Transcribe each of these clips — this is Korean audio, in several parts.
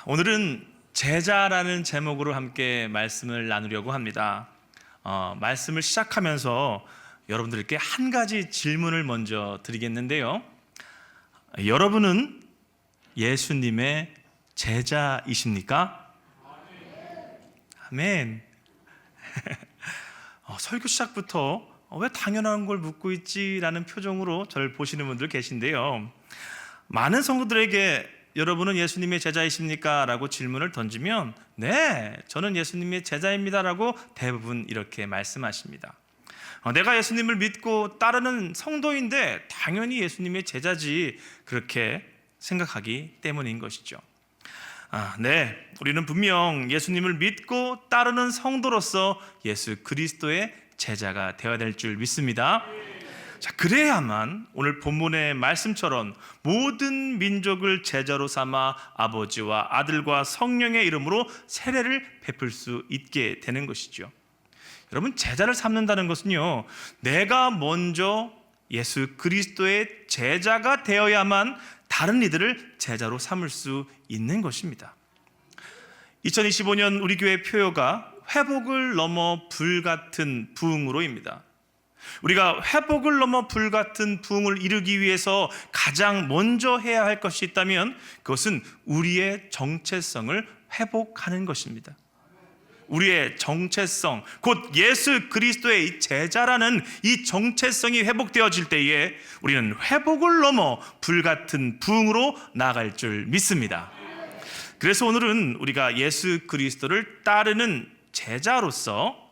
오늘은 제자라는 제목으로 함께 말씀을 나누려고 합니다. 말씀을 시작하면서 여러분들께 한 가지 질문을 먼저 드리겠는데요. 여러분은 예수님의 제자이십니까? 아멘. 설교 시작부터 왜 당연한 걸 묻고 있지라는 표정으로 저를 보시는 분들 계신데요. 많은 성도들에게 여러분은 예수님의 제자이십니까? 라고 질문을 던지면 네, 저는 예수님의 제자입니다 라고 대부분 이렇게 말씀하십니다. 내가 예수님을 믿고 따르는 성도인데 당연히 예수님의 제자지, 그렇게 생각하기 때문인 것이죠. 네, 우리는 분명 예수님을 믿고 따르는 성도로서 예수 그리스도의 제자가 되어야 될 줄 믿습니다. 자, 그래야만 오늘 본문의 말씀처럼 모든 민족을 제자로 삼아 아버지와 아들과 성령의 이름으로 세례를 베풀 수 있게 되는 것이죠. 여러분, 제자를 삼는다는 것은요, 내가 먼저 예수 그리스도의 제자가 되어야만 다른 이들을 제자로 삼을 수 있는 것입니다. 2025년 우리 교회 표어가 회복을 넘어 불같은 부흥으로입니다. 우리가 회복을 넘어 불같은 부흥을 이루기 위해서 가장 먼저 해야 할 것이 있다면 그것은 우리의 정체성을 회복하는 것입니다. 우리의 정체성, 곧 예수 그리스도의 제자라는 이 정체성이 회복되어질 때에 우리는 회복을 넘어 불같은 부흥으로 나아갈 줄 믿습니다. 그래서 오늘은 우리가 예수 그리스도를 따르는 제자로서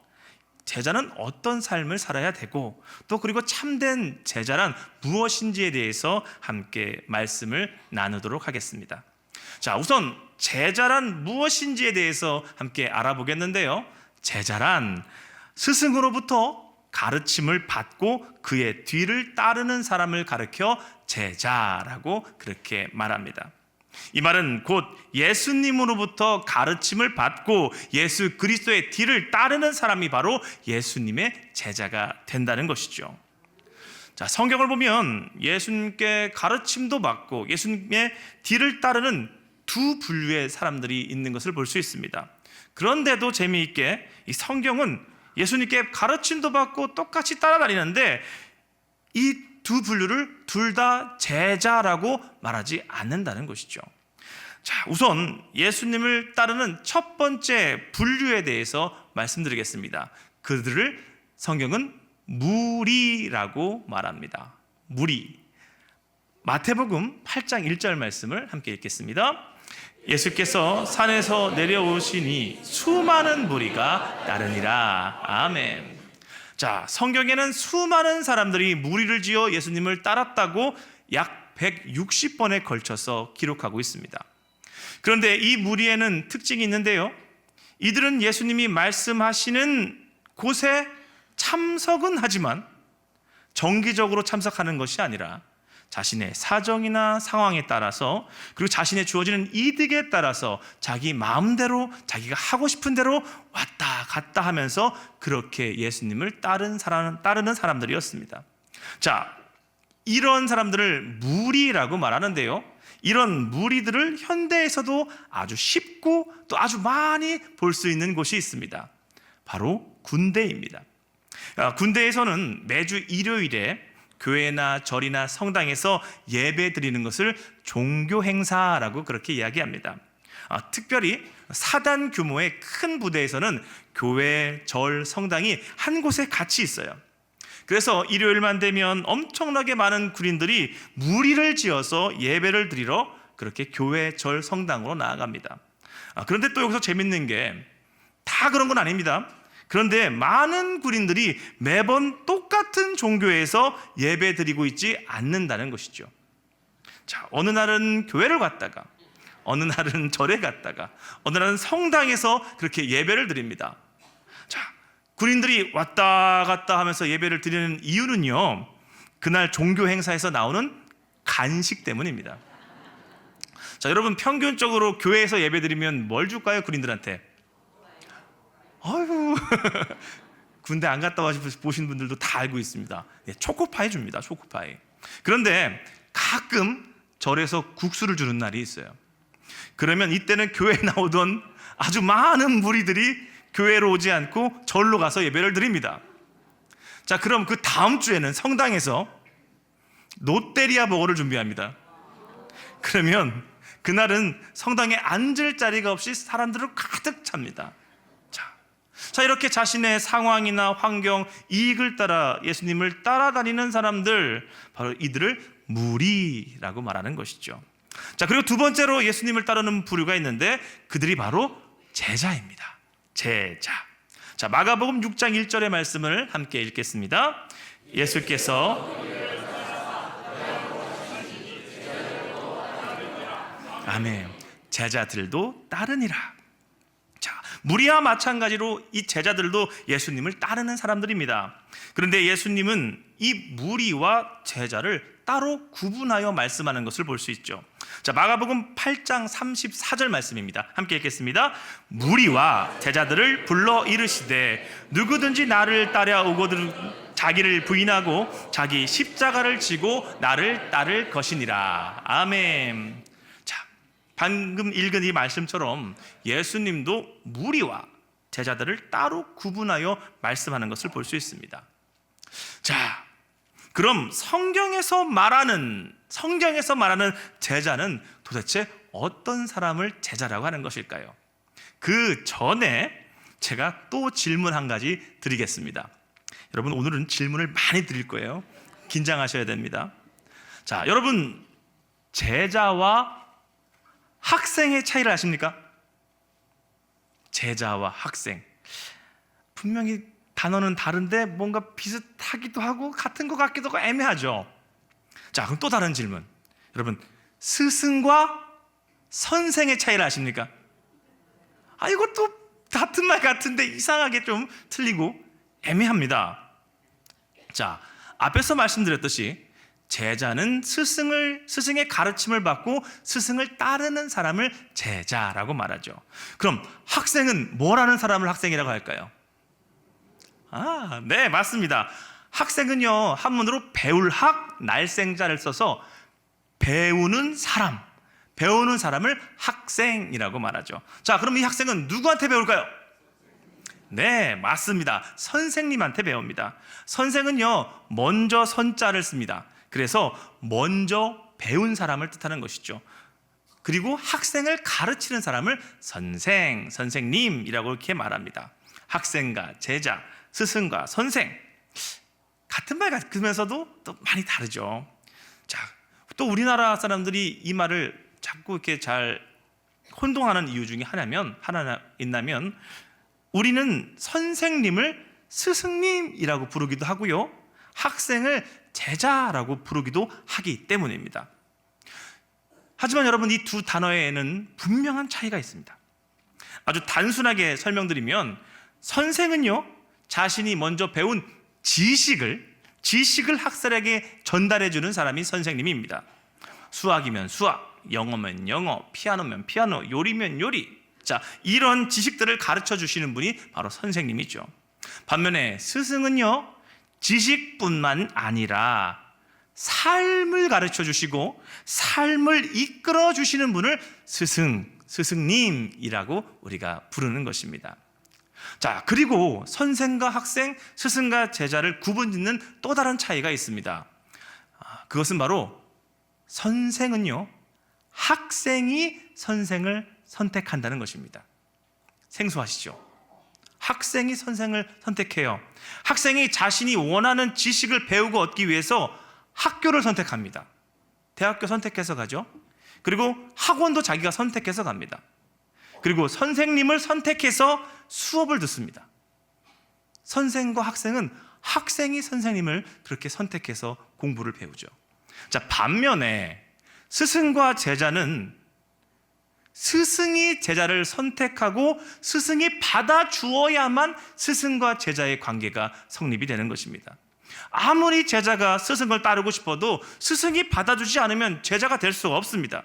제자는 어떤 삶을 살아야 되고, 또 그리고 참된 제자란 무엇인지에 대해서 함께 말씀을 나누도록 하겠습니다. 자, 우선 제자란 무엇인지에 대해서 함께 알아보겠는데요. 제자란 스승으로부터 가르침을 받고 그의 뒤를 따르는 사람을 가르쳐 제자라고 그렇게 말합니다. 이 말은 곧 예수님으로부터 가르침을 받고 예수 그리스도의 뒤를 따르는 사람이 바로 예수님의 제자가 된다는 것이죠. 자, 성경을 보면 예수님께 가르침도 받고 예수님의 뒤를 따르는 두 분류의 사람들이 있는 것을 볼 수 있습니다. 그런데도 재미있게 이 성경은 예수님께 가르침도 받고 똑같이 따라다니는데 이 두 분류를 둘 다 제자라고 말하지 않는다는 것이죠. 자, 우선 예수님을 따르는 첫 번째 분류에 대해서 말씀드리겠습니다. 그들을 성경은 무리라고 말합니다. 무리. 마태복음 8장 1절 말씀을 함께 읽겠습니다. 예수께서 산에서 내려오시니 수많은 무리가 따르니라. 아멘. 자, 성경에는 수많은 사람들이 무리를 지어 예수님을 따랐다고 약 160번에 걸쳐서 기록하고 있습니다. 그런데 이 무리에는 특징이 있는데요, 이들은 예수님이 말씀하시는 곳에 참석은 하지만 정기적으로 참석하는 것이 아니라 자신의 사정이나 상황에 따라서, 그리고 자신의 주어지는 이득에 따라서 자기 마음대로 자기가 하고 싶은 대로 왔다 갔다 하면서 그렇게 예수님을 따르는 사람들이었습니다. 자, 이런 사람들을 무리라고 말하는데요, 이런 무리들을 현대에서도 아주 쉽고 또 아주 많이 볼 수 있는 곳이 있습니다. 바로 군대입니다. 군대에서는 매주 일요일에 교회나 절이나 성당에서 예배 드리는 것을 종교 행사라고 그렇게 이야기합니다. 특별히 사단 규모의 큰 부대에서는 교회, 절, 성당이 한 곳에 같이 있어요. 그래서 일요일만 되면 엄청나게 많은 군인들이 무리를 지어서 예배를 드리러 그렇게 교회, 절, 성당으로 나아갑니다. 그런데 또 여기서 재밌는 게 다 그런 건 아닙니다. 그런데 많은 군인들이 매번 똑같은 종교에서 예배 드리고 있지 않는다는 것이죠. 자, 어느 날은 교회를 갔다가, 어느 날은 절에 갔다가, 어느 날은 성당에서 그렇게 예배를 드립니다. 자, 군인들이 왔다 갔다 하면서 예배를 드리는 이유는요, 그날 종교 행사에서 나오는 간식 때문입니다. 자, 여러분, 평균적으로 교회에서 예배 드리면 뭘 줄까요, 군인들한테? 아이고, 군대 안 갔다 보신 분들도 다 알고 있습니다. 초코파이 줍니다. 초코파이. 그런데 가끔 절에서 국수를 주는 날이 있어요. 그러면 이때는 교회에 나오던 아주 많은 무리들이 교회로 오지 않고 절로 가서 예배를 드립니다. 자, 그럼 그 다음 주에는 성당에서 롯데리아 버거를 준비합니다. 그러면 그날은 성당에 앉을 자리가 없이 사람들을 가득 찹니다. 자, 이렇게 자신의 상황이나 환경, 이익을 따라 예수님을 따라다니는 사람들, 바로 이들을 무리라고 말하는 것이죠. 자, 그리고 두 번째로 예수님을 따르는 부류가 있는데 그들이 바로 제자입니다. 제자. 자, 마가복음 6장 1절의 말씀을 함께 읽겠습니다. 예수께서 아멘. 제자들도 따르니라. 자, 무리와 마찬가지로 이 제자들도 예수님을 따르는 사람들입니다. 그런데 예수님은 이 무리와 제자를 따로 구분하여 말씀하는 것을 볼 수 있죠. 자, 마가복음 8장 34절 말씀입니다. 함께 읽겠습니다. 무리와 제자들을 불러 이르시되 누구든지 나를 따라오거든 자기를 부인하고 자기 십자가를 지고 나를 따를 것이니라. 아멘. 자, 방금 읽은 이 말씀처럼 예수님도 무리와 제자들을 따로 구분하여 말씀하는 것을 볼 수 있습니다. 자, 그럼 성경에서 말하는 제자는 도대체 어떤 사람을 제자라고 하는 것일까요? 그 전에 제가 또 질문 한 가지 드리겠습니다. 여러분, 오늘은 질문을 많이 드릴 거예요. 긴장하셔야 됩니다. 자, 여러분, 제자와 학생의 차이를 아십니까? 제자와 학생. 분명히 단어는 다른데 뭔가 비슷하기도 하고 같은 것 같기도 하고 애매하죠. 자, 그럼 또 다른 질문. 여러분, 스승과 선생의 차이를 아십니까? 이것도 같은 말 같은데 이상하게 좀 틀리고 애매합니다. 자, 앞에서 말씀드렸듯이 제자는 스승의 가르침을 받고 스승을 따르는 사람을 제자라고 말하죠. 그럼 학생은 뭐라는 사람을 학생이라고 할까요? 네, 맞습니다. 학생은요, 한문으로 배울 학, 날생자를 써서 배우는 사람을 학생이라고 말하죠. 자, 그럼 이 학생은 누구한테 배울까요? 네, 맞습니다. 선생님한테 배웁니다. 선생은요, 먼저 선자를 씁니다. 그래서 먼저 배운 사람을 뜻하는 것이죠. 그리고 학생을 가르치는 사람을 선생님이라고 이렇게 말합니다. 학생과 제자, 스승과 선생, 같은 말 같으면서도 또 많이 다르죠. 자, 또 우리나라 사람들이 이 말을 자꾸 이렇게 잘 혼동하는 이유 중에 하나 있다면, 우리는 선생님을 스승님이라고 부르기도 하고요, 학생을 제자라고 부르기도 하기 때문입니다. 하지만 여러분, 이 두 단어에는 분명한 차이가 있습니다. 아주 단순하게 설명드리면, 선생은요, 자신이 먼저 배운 지식을 학생에게 전달해주는 사람이 선생님입니다. 수학이면 수학, 영어면 영어, 피아노면 피아노, 요리면 요리. 자, 이런 지식들을 가르쳐 주시는 분이 바로 선생님이죠. 반면에 스승은요, 지식뿐만 아니라 삶을 가르쳐 주시고 삶을 이끌어 주시는 분을 스승님이라고 우리가 부르는 것입니다. 자, 그리고 선생과 학생, 스승과 제자를 구분짓는 또 다른 차이가 있습니다. 그것은 바로 선생은요, 학생이 선생을 선택한다는 것입니다. 생소하시죠? 학생이 선생을 선택해요. 학생이 자신이 원하는 지식을 배우고 얻기 위해서 학교를 선택합니다. 대학교 선택해서 가죠. 그리고 학원도 자기가 선택해서 갑니다. 그리고 선생님을 선택해서 수업을 듣습니다. 선생과 학생은 학생이 선생님을 그렇게 선택해서 공부를 배우죠. 자, 반면에 스승과 제자는 스승이 제자를 선택하고 스승이 받아주어야만 스승과 제자의 관계가 성립이 되는 것입니다. 아무리 제자가 스승을 따르고 싶어도 스승이 받아주지 않으면 제자가 될 수가 없습니다.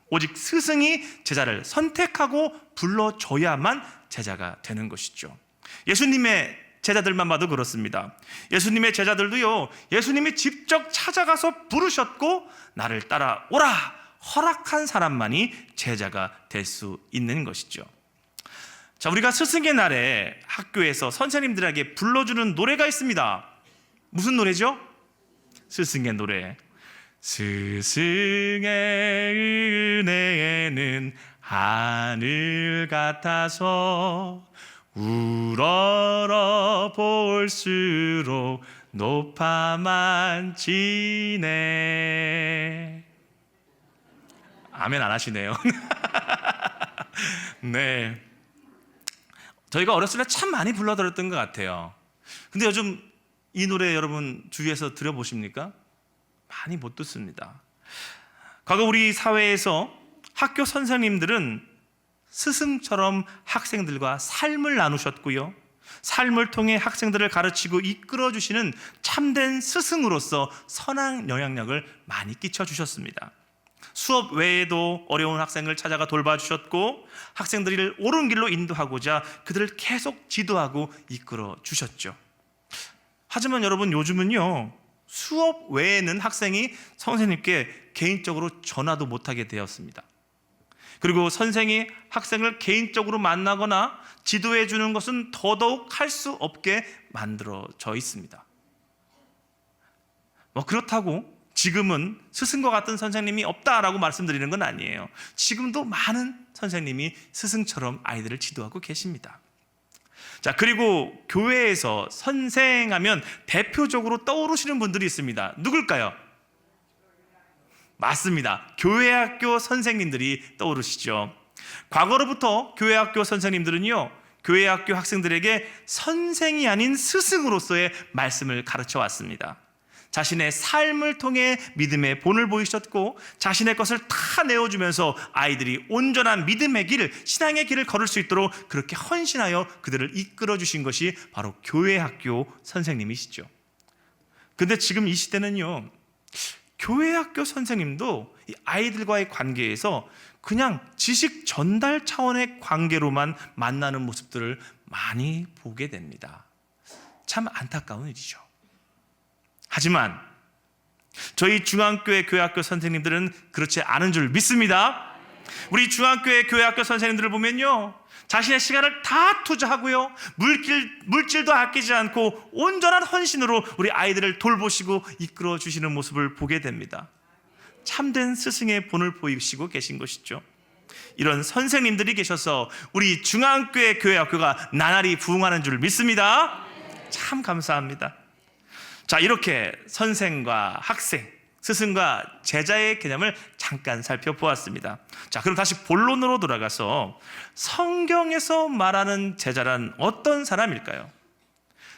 오직 스승이 제자를 선택하고 불러줘야만 제자가 되는 것이죠. 예수님의 제자들만 봐도 그렇습니다. 예수님의 제자들도요, 예수님이 직접 찾아가서 부르셨고 나를 따라오라 허락한 사람만이 제자가 될 수 있는 것이죠. 자, 우리가 스승의 날에 학교에서 선생님들에게 불러주는 노래가 있습니다. 무슨 노래죠? 스승의 노래. 스승의 은혜는 하늘 같아서 우러러 볼수록 높아만 지네. 아멘 안 하시네요. 네, 저희가 어렸을 때 참 많이 불러드렸던 것 같아요. 근데 요즘 이 노래 여러분 주위에서 들어보십니까? 많이 못 듣습니다. 과거 우리 사회에서 학교 선생님들은 스승처럼 학생들과 삶을 나누셨고요, 삶을 통해 학생들을 가르치고 이끌어 주시는 참된 스승으로서 선한 영향력을 많이 끼쳐 주셨습니다. 수업 외에도 어려운 학생을 찾아가 돌봐주셨고, 학생들을 옳은 길로 인도하고자 그들을 계속 지도하고 이끌어 주셨죠. 하지만 여러분, 요즘은요, 수업 외에는 학생이 선생님께 개인적으로 전화도 못하게 되었습니다. 그리고 선생이 학생을 개인적으로 만나거나 지도해 주는 것은 더더욱 할 수 없게 만들어져 있습니다. 그렇다고 지금은 스승과 같은 선생님이 없다라고 말씀드리는 건 아니에요. 지금도 많은 선생님이 스승처럼 아이들을 지도하고 계십니다. 자, 그리고 교회에서 선생하면 대표적으로 떠오르시는 분들이 있습니다. 누굴까요? 맞습니다. 교회학교 선생님들이 떠오르시죠. 과거로부터 교회학교 선생님들은요, 교회학교 학생들에게 선생이 아닌 스승으로서의 말씀을 가르쳐 왔습니다. 자신의 삶을 통해 믿음의 본을 보이셨고, 자신의 것을 다 내어주면서 아이들이 온전한 믿음의 길, 신앙의 길을 걸을 수 있도록 그렇게 헌신하여 그들을 이끌어 주신 것이 바로 교회학교 선생님이시죠. 근데 지금 이 시대는요, 교회학교 선생님도 이 아이들과의 관계에서 그냥 지식 전달 차원의 관계로만 만나는 모습들을 많이 보게 됩니다. 참 안타까운 일이죠. 하지만 저희 중앙교회 교회학교 선생님들은 그렇지 않은 줄 믿습니다. 우리 중앙교회 교회학교 선생님들을 보면요, 자신의 시간을 다 투자하고요, 물질도 아끼지 않고 온전한 헌신으로 우리 아이들을 돌보시고 이끌어 주시는 모습을 보게 됩니다. 참된 스승의 본을 보이시고 계신 것이죠. 이런 선생님들이 계셔서 우리 중앙교회 교회학교가 나날이 부흥하는 줄 믿습니다. 참 감사합니다. 자, 이렇게 선생과 학생, 스승과 제자의 개념을 잠깐 살펴보았습니다. 자, 그럼 다시 본론으로 돌아가서 성경에서 말하는 제자란 어떤 사람일까요?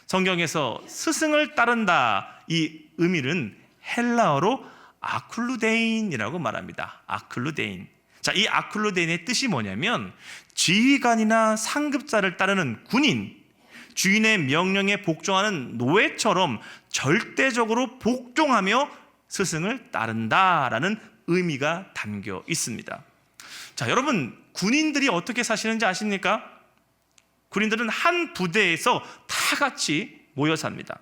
성경에서 스승을 따른다, 이 의미는 헬라어로 아클루데인이라고 말합니다. 아클루데인. 자, 이 아클루데인의 뜻이 뭐냐면 지휘관이나 상급자를 따르는 군인, 주인의 명령에 복종하는 노예처럼 절대적으로 복종하며 스승을 따른다라는 의미가 담겨 있습니다. 자, 여러분, 군인들이 어떻게 사시는지 아십니까? 군인들은 한 부대에서 다 같이 모여 삽니다.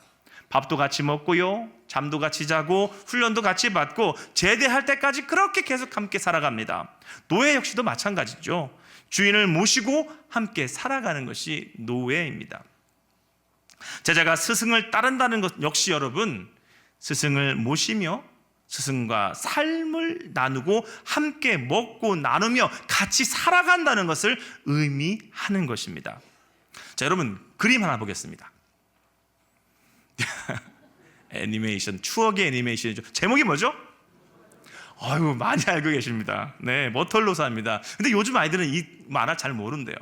밥도 같이 먹고요, 잠도 같이 자고, 훈련도 같이 받고, 제대할 때까지 그렇게 계속 함께 살아갑니다. 노예 역시도 마찬가지죠. 주인을 모시고 함께 살아가는 것이 노예입니다. 제자가 스승을 따른다는 것 역시 여러분, 스승을 모시며 스승과 삶을 나누고 함께 먹고 나누며 같이 살아간다는 것을 의미하는 것입니다. 자, 여러분, 그림 하나 보겠습니다. 애니메이션, 추억의 애니메이션이죠. 제목이 뭐죠? 아유, 많이 알고 계십니다. 네, 머털노사입니다. 근데 요즘 아이들은 이 만화 잘 모른대요.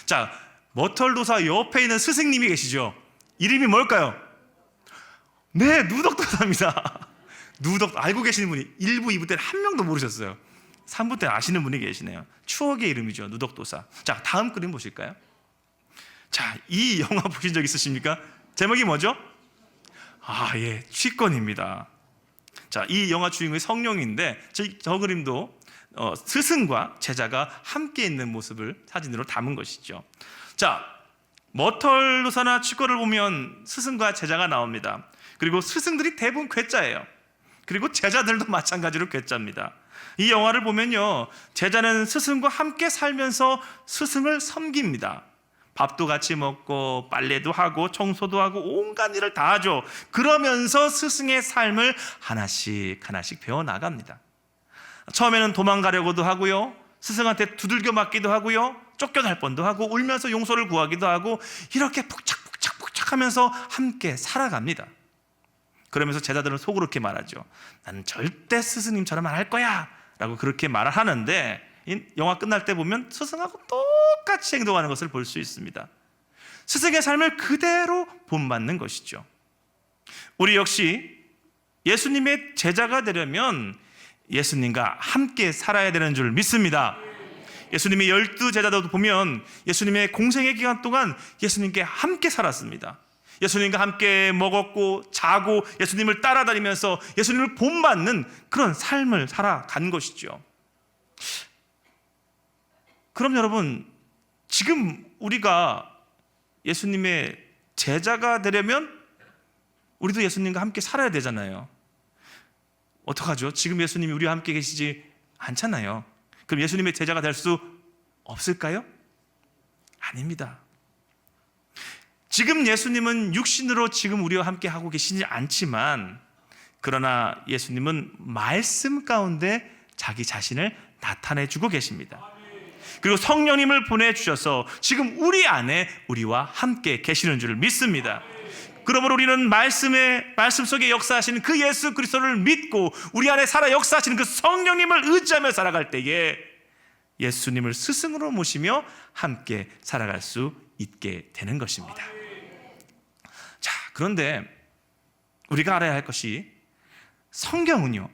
자, 머털노사 옆에 있는 스승님이 계시죠? 이름이 뭘까요? 네, 누덕도사입니다. 누덕, 알고 계시는 분이 1부, 2부 때는 한 명도 모르셨어요. 3부 때 아시는 분이 계시네요. 추억의 이름이죠, 누덕도사. 자, 다음 그림 보실까요? 자, 이 영화 보신 적 있으십니까? 제목이 뭐죠? 아, 예, 취권입니다. 자, 이 영화 주인공이 성룡인데 저 그림도 스승과 제자가 함께 있는 모습을 사진으로 담은 것이죠. 자, 머털노사나 취권을 보면 스승과 제자가 나옵니다. 그리고 스승들이 대부분 괴짜예요. 그리고 제자들도 마찬가지로 괴짜입니다. 이 영화를 보면요, 제자는 스승과 함께 살면서 스승을 섬깁니다. 밥도 같이 먹고 빨래도 하고 청소도 하고 온갖 일을 다 하죠. 그러면서 스승의 삶을 하나씩 배워나갑니다. 처음에는 도망가려고도 하고요, 스승한테 두들겨 맞기도 하고요, 쫓겨날 뻔도 하고 울면서 용서를 구하기도 하고, 이렇게 푹착하면서 함께 살아갑니다. 그러면서 제자들은 속으로 이렇게 말하죠. 나는 절대 스승님처럼 안 할 거야 라고 그렇게 말을 하는데, 이 영화 끝날 때 보면 스승하고 똑같이 행동하는 것을 볼 수 있습니다. 스승의 삶을 그대로 본받는 것이죠. 우리 역시 예수님의 제자가 되려면 예수님과 함께 살아야 되는 줄 믿습니다. 예수님의 12제자도 보면 예수님의 공생의 기간 동안 예수님께 함께 살았습니다. 예수님과 함께 먹었고 자고 예수님을 따라다니면서 예수님을 본받는 그런 삶을 살아간 것이죠. 그럼 여러분, 지금 우리가 예수님의 제자가 되려면 우리도 예수님과 함께 살아야 되잖아요. 어떡하죠? 지금 예수님이 우리와 함께 계시지 않잖아요. 그럼 예수님의 제자가 될 수 없을까요? 아닙니다. 지금 예수님은 육신으로 지금 우리와 함께 하고 계시지 않지만, 그러나 예수님은 말씀 가운데 자기 자신을 나타내주고 계십니다. 그리고 성령님을 보내주셔서 지금 우리 안에 우리와 함께 계시는 줄 믿습니다. 그러므로 우리는 말씀 속에 역사하시는 그 예수 그리스도를 믿고 우리 안에 살아 역사하시는 그 성령님을 의지하며 살아갈 때에 예수님을 스승으로 모시며 함께 살아갈 수 있게 되는 것입니다. 자, 그런데 우리가 알아야 할 것이, 성경은요,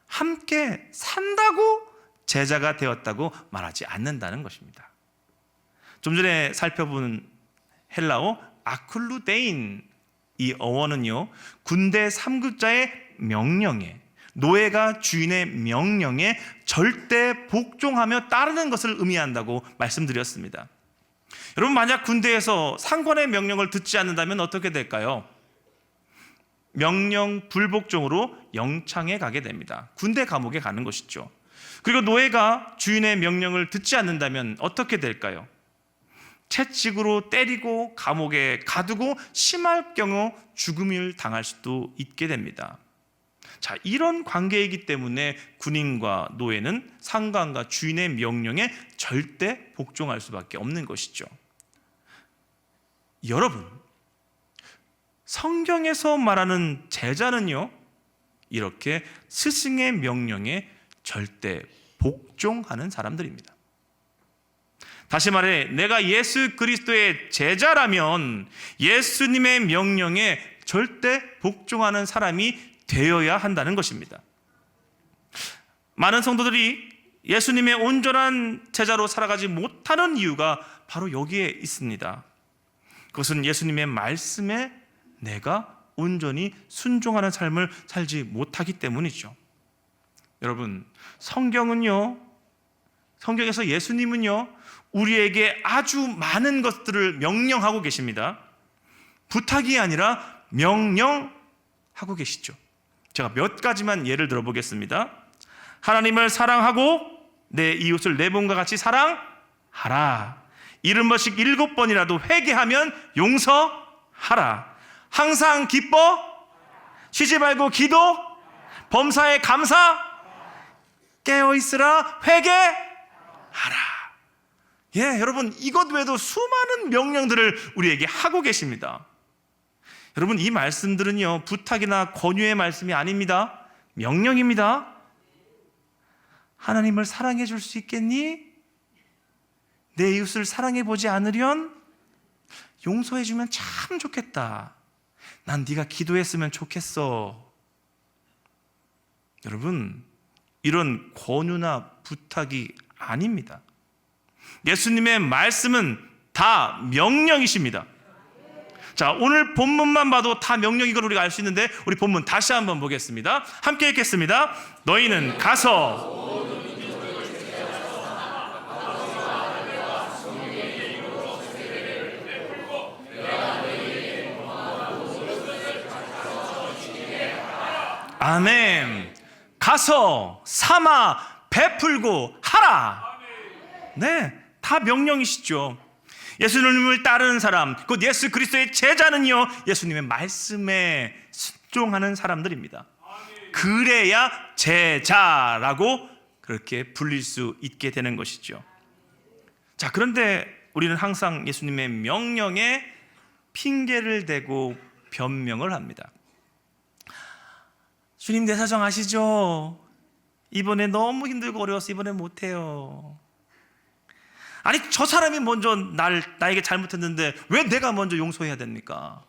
함께 산다고 제자가 되었다고 말하지 않는다는 것입니다. 좀 전에 살펴본 헬라어 아클루데인, 이 어원은요, 군대 3급자의 명령에, 노예가 주인의 명령에 절대 복종하며 따르는 것을 의미한다고 말씀드렸습니다. 여러분, 만약 군대에서 상관의 명령을 듣지 않는다면 어떻게 될까요? 명령 불복종으로 영창에 가게 됩니다. 군대 감옥에 가는 것이죠. 그리고 노예가 주인의 명령을 듣지 않는다면 어떻게 될까요? 채찍으로 때리고 감옥에 가두고 심할 경우 죽음을 당할 수도 있게 됩니다. 자, 이런 관계이기 때문에 군인과 노예는 상관과 주인의 명령에 절대 복종할 수밖에 없는 것이죠. 여러분, 성경에서 말하는 제자는요, 이렇게 스승의 명령에 절대 복종하는 사람들입니다. 다시 말해, 내가 예수 그리스도의 제자라면 예수님의 명령에 절대 복종하는 사람이 되어야 한다는 것입니다. 많은 성도들이 예수님의 온전한 제자로 살아가지 못하는 이유가 바로 여기에 있습니다. 그것은 예수님의 말씀에 내가 온전히 순종하는 삶을 살지 못하기 때문이죠. 여러분, 성경에서 예수님은요, 우리에게 아주 많은 것들을 명령하고 계십니다. 부탁이 아니라 명령하고 계시죠. 제가 몇 가지만 예를 들어보겠습니다. 하나님을 사랑하고 내 이웃을 내 몸과 같이 사랑하라. 70번씩 7번이라도 회개하면 용서하라. 항상 기뻐 쉬지 말고 기도, 범사에 감사, 깨어있으라, 회개하라. 예, 여러분, 이것 외에도 수많은 명령들을 우리에게 하고 계십니다. 여러분, 이 말씀들은요, 부탁이나 권유의 말씀이 아닙니다. 명령입니다. 하나님을 사랑해 줄 수 있겠니? 내 이웃을 사랑해 보지 않으련? 용서해 주면 참 좋겠다. 난 네가 기도했으면 좋겠어. 여러분, 이런 권유나 부탁이 아닙니다. 예수님의 말씀은 다 명령이십니다. 자, 오늘 본문만 봐도 다 명령인 걸 우리가 알 수 있는데, 우리 본문 다시 한번 보겠습니다. 함께 읽겠습니다. 너희는 가서 아멘. 가서 삼아 베풀고 하라. 네, 다 명령이시죠. 예수님을 따르는 사람, 곧 예수 그리스도의 제자는요, 예수님의 말씀에 순종하는 사람들입니다. 그래야 제자라고 그렇게 불릴 수 있게 되는 것이죠. 자, 그런데 우리는 항상 예수님의 명령에 핑계를 대고 변명을 합니다. 주님, 내 사정 아시죠? 이번에 너무 힘들고 어려워서 이번에 못해요. 아니, 저 사람이 먼저 나에게 잘못했는데 왜 내가 먼저 용서해야 됩니까?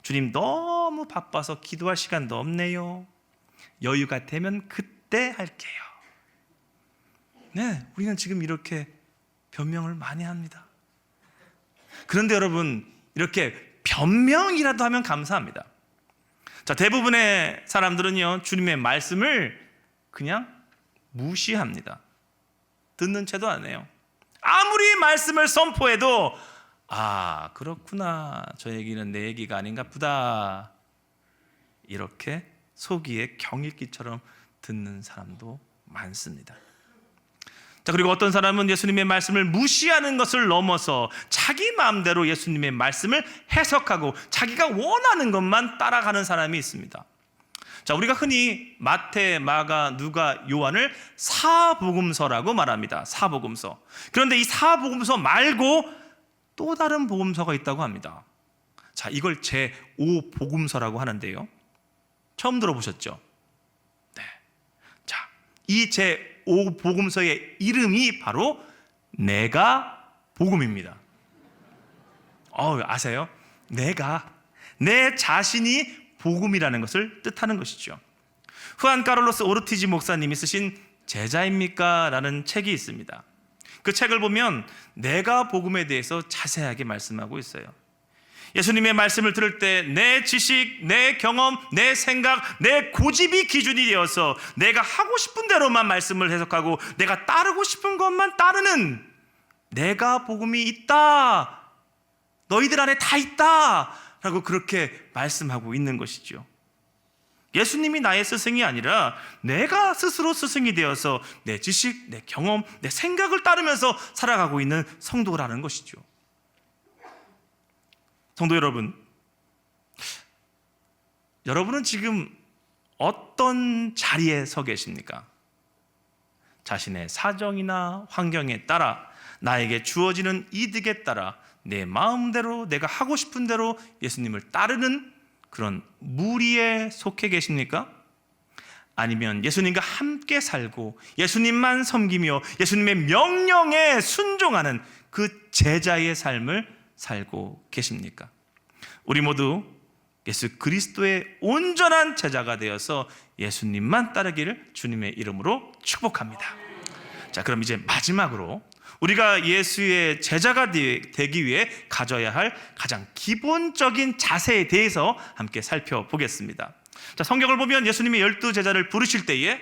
주님, 너무 바빠서 기도할 시간도 없네요. 여유가 되면 그때 할게요. 네, 우리는 지금 이렇게 변명을 많이 합니다. 그런데 여러분, 이렇게 변명이라도 하면 감사합니다. 자, 대부분의 사람들은요, 주님의 말씀을 그냥 무시합니다. 듣는 채도 안 해요. 아무리 말씀을 선포해도 아, 그렇구나, 저 얘기는 내 얘기가 아닌가 보다, 이렇게 속이에 경읽기처럼 듣는 사람도 많습니다. 자, 그리고 어떤 사람은 예수님의 말씀을 무시하는 것을 넘어서 자기 마음대로 예수님의 말씀을 해석하고 자기가 원하는 것만 따라가는 사람이 있습니다. 자, 우리가 흔히 마태, 마가, 누가, 요한을 사복음서라고 말합니다. 사복음서. 그런데 이 사복음서 말고 또 다른 복음서가 있다고 합니다. 자, 이걸 제5복음서라고 하는데요, 처음 들어보셨죠? 네. 자, 이 제5복음서의 이름이 바로 내가 복음입니다. 아세요? 내 자신이 복음이라는 것을 뜻하는 것이죠. 후안 카를로스 오르티지 목사님이 쓰신 제자입니까? 라는 책이 있습니다. 그 책을 보면 내가 복음에 대해서 자세하게 말씀하고 있어요. 예수님의 말씀을 들을 때 내 지식, 내 경험, 내 생각, 내 고집이 기준이 되어서 내가 하고 싶은 대로만 말씀을 해석하고 내가 따르고 싶은 것만 따르는 내가 복음이 있다, 너희들 안에 다 있다 라고 그렇게 말씀하고 있는 것이죠. 예수님이 나의 스승이 아니라 내가 스스로 스승이 되어서 내 지식, 내 경험, 내 생각을 따르면서 살아가고 있는 성도라는 것이죠. 성도 여러분, 여러분은 지금 어떤 자리에 서 계십니까? 자신의 사정이나 환경에 따라, 나에게 주어지는 이득에 따라 내 마음대로, 내가 하고 싶은 대로 예수님을 따르는 그런 무리에 속해 계십니까? 아니면 예수님과 함께 살고 예수님만 섬기며 예수님의 명령에 순종하는 그 제자의 삶을 살고 계십니까? 우리 모두 예수 그리스도의 온전한 제자가 되어서 예수님만 따르기를 주님의 이름으로 축복합니다. 자, 그럼 이제 마지막으로 우리가 예수의 제자가 되기 위해 가져야 할 가장 기본적인 자세에 대해서 함께 살펴보겠습니다. 자, 성경을 보면 예수님이 12제자를 부르실 때에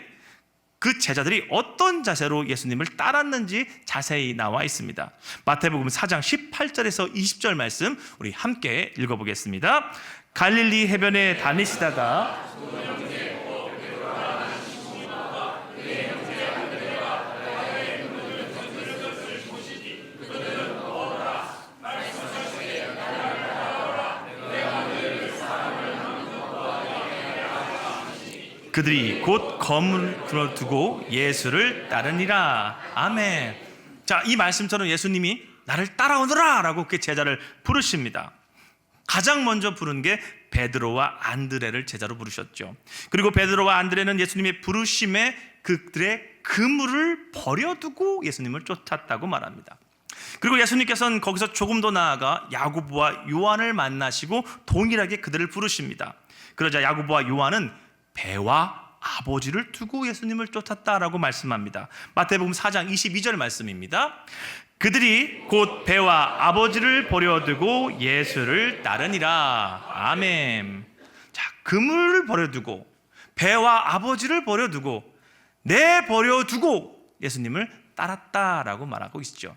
그 제자들이 어떤 자세로 예수님을 따랐는지 자세히 나와 있습니다. 마태복음 4장 18절에서 20절 말씀 우리 함께 읽어보겠습니다. 갈릴리 해변에 다니시다가 그들이 곧 검을 들어두고 예수를 따르니라. 아멘. 자, 이 말씀처럼 예수님이 나를 따라오너라 라고 그 제자를 부르십니다. 가장 먼저 부른 게 베드로와 안드레를 제자로 부르셨죠. 그리고 베드로와 안드레는 예수님의 부르심에 그들의 그물을 버려두고 예수님을 쫓았다고 말합니다. 그리고 예수님께서는 거기서 조금 더 나아가 야고보와 요한을 만나시고 동일하게 그들을 부르십니다. 그러자 야고보와 요한은 배와 아버지를 두고 예수님을 쫓았다라고 말씀합니다. 마태복음 4장 22절 말씀입니다. 그들이 곧 배와 아버지를 버려두고 예수를 따르니라. 아멘. 자, 그물을 버려두고 배와 아버지를 버려두고 내버려두고 예수님을 따랐다라고 말하고 있죠.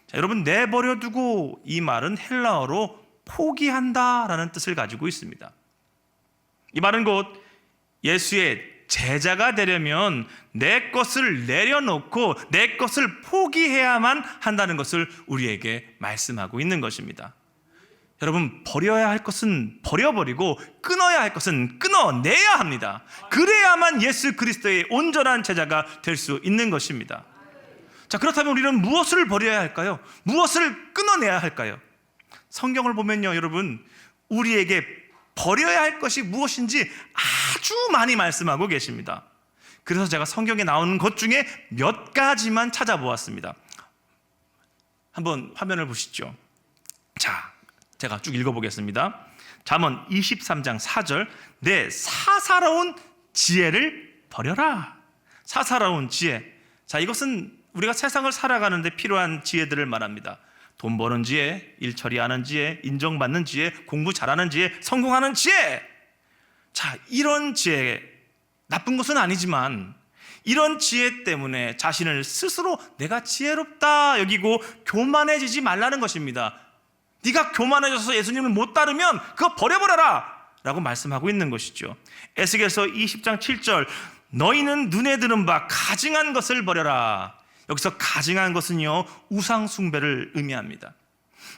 자, 여러분, 내버려두고 이 말은 헬라어로 포기한다라는 뜻을 가지고 있습니다. 이 말은 곧 예수의 제자가 되려면 내 것을 내려놓고 내 것을 포기해야만 한다는 것을 우리에게 말씀하고 있는 것입니다. 여러분, 버려야 할 것은 버려버리고 끊어야 할 것은 끊어내야 합니다. 그래야만 예수 그리스도의 온전한 제자가 될 수 있는 것입니다. 자, 그렇다면 우리는 무엇을 버려야 할까요? 무엇을 끊어내야 할까요? 성경을 보면요, 여러분, 우리에게 버려야 할 것이 무엇인지 아주 많이 말씀하고 계십니다. 그래서 제가 성경에 나오는 것 중에 몇 가지만 찾아보았습니다. 한번 화면을 보시죠. 자, 제가 쭉 읽어보겠습니다. 잠언 23장 4절, 내 사사로운 지혜를 버려라. 사사로운 지혜. 자, 이것은 우리가 세상을 살아가는데 필요한 지혜들을 말합니다. 돈 버는 지혜, 일 처리하는 지혜, 인정받는 지혜, 공부 잘하는 지혜, 성공하는 지혜. 자, 이런 지혜, 나쁜 것은 아니지만 이런 지혜 때문에 자신을 스스로 내가 지혜롭다 여기고 교만해지지 말라는 것입니다. 네가 교만해져서 예수님을 못 따르면 그거 버려버려라 라고 말씀하고 있는 것이죠. 에스겔서 20장 7절, 너희는 눈에 드는 바 가증한 것을 버려라. 여기서 가증한 것은요, 우상 숭배를 의미합니다.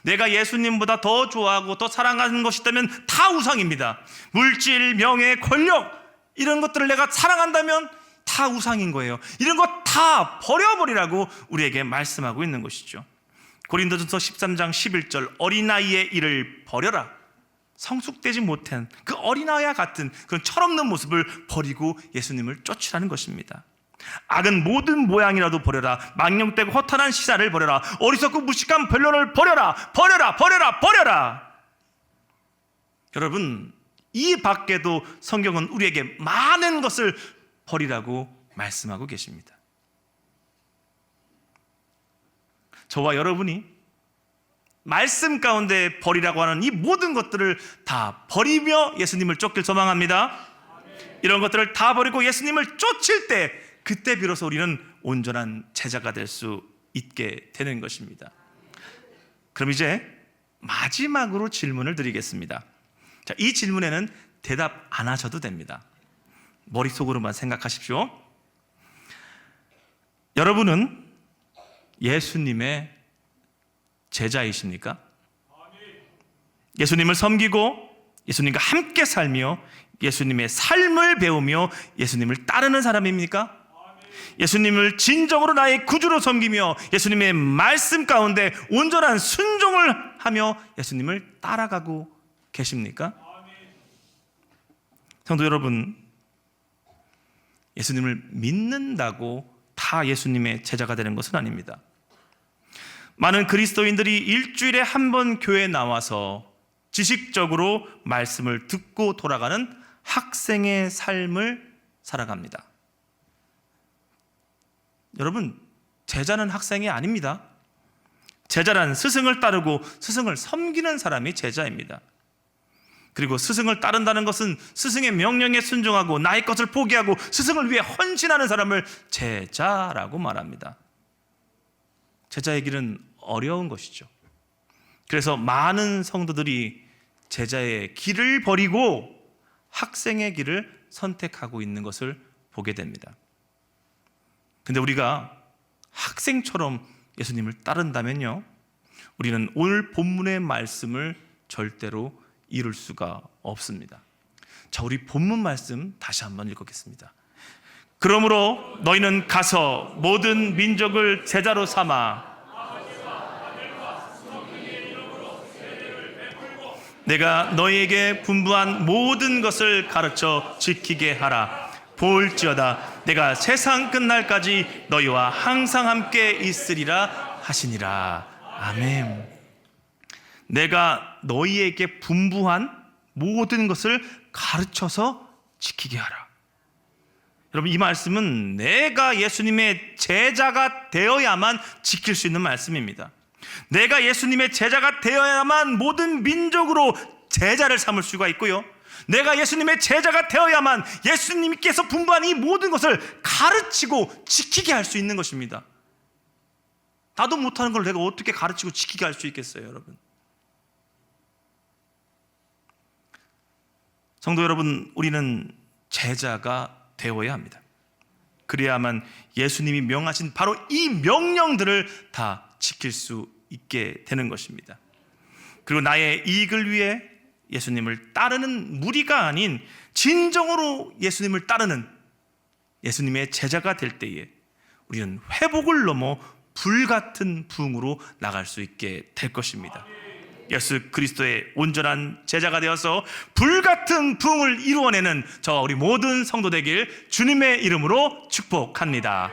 내가 예수님보다 더 좋아하고 더 사랑하는 것이 있다면 다 우상입니다. 물질, 명예, 권력, 이런 것들을 내가 사랑한다면 다 우상인 거예요. 이런 것 다 버려버리라고 우리에게 말씀하고 있는 것이죠. 고린도전서 13장 11절, 어린아이의 일을 버려라. 성숙되지 못한 그 어린아이와 같은 그런 철없는 모습을 버리고 예수님을 쫓으라는 것입니다. 악은 모든 모양이라도 버려라. 망령되고 허탄한 시사를 버려라. 어리석고 무식한 변론을 버려라. 버려라, 버려라, 버려라. 여러분, 이 밖에도 성경은 우리에게 많은 것을 버리라고 말씀하고 계십니다. 저와 여러분이 말씀 가운데 버리라고 하는 이 모든 것들을 다 버리며 예수님을 쫓길 소망합니다. 이런 것들을 다 버리고 예수님을 쫓을 때, 그때 비로소 우리는 온전한 제자가 될 수 있게 되는 것입니다. 그럼 이제 마지막으로 질문을 드리겠습니다. 자, 이 질문에는 대답 안 하셔도 됩니다. 머릿속으로만 생각하십시오. 여러분은 예수님의 제자이십니까? 예수님을 섬기고 예수님과 함께 살며 예수님의 삶을 배우며 예수님을 따르는 사람입니까? 예수님을 진정으로 나의 구주로 섬기며 예수님의 말씀 가운데 온전한 순종을 하며 예수님을 따라가고 계십니까? 성도 여러분, 예수님을 믿는다고 다 예수님의 제자가 되는 것은 아닙니다. 많은 그리스도인들이 일주일에 한 번 교회에 나와서 지식적으로 말씀을 듣고 돌아가는 학생의 삶을 살아갑니다. 여러분, 제자는 학생이 아닙니다. 제자란 스승을 따르고 스승을 섬기는 사람이 제자입니다. 그리고 스승을 따른다는 것은 스승의 명령에 순종하고 나의 것을 포기하고 스승을 위해 헌신하는 사람을 제자라고 말합니다. 제자의 길은 어려운 것이죠. 그래서 많은 성도들이 제자의 길을 버리고 학생의 길을 선택하고 있는 것을 보게 됩니다. 근데 우리가 학생처럼 예수님을 따른다면요, 우리는 오늘 본문의 말씀을 절대로 이룰 수가 없습니다. 자, 우리 본문 말씀 다시 한번 읽겠습니다. 그러므로 너희는 가서 모든 민족을 제자로 삼아 내가 너희에게 분부한 모든 것을 가르쳐 지키게 하라. 볼지어다 내가 세상 끝날까지 너희와 항상 함께 있으리라 하시니라. 아멘. 내가 너희에게 분부한 모든 것을 가르쳐서 지키게 하라. 여러분, 이 말씀은 내가 예수님의 제자가 되어야만 지킬 수 있는 말씀입니다. 내가 예수님의 제자가 되어야만 모든 민족으로 제자를 삼을 수가 있고요, 내가 예수님의 제자가 되어야만 예수님께서 분부한 이 모든 것을 가르치고 지키게 할 수 있는 것입니다. 나도 못하는 걸 내가 어떻게 가르치고 지키게 할 수 있겠어요, 여러분? 성도 여러분, 우리는 제자가 되어야 합니다. 그래야만 예수님이 명하신 바로 이 명령들을 다 지킬 수 있게 되는 것입니다. 그리고 나의 이익을 위해 예수님을 따르는 무리가 아닌 진정으로 예수님을 따르는 예수님의 제자가 될 때에 우리는 회복을 넘어 불같은 부흥으로 나갈 수 있게 될 것입니다. 예수 그리스도의 온전한 제자가 되어서 불같은 부흥을 이루어내는 저 우리 모든 성도 되길 주님의 이름으로 축복합니다.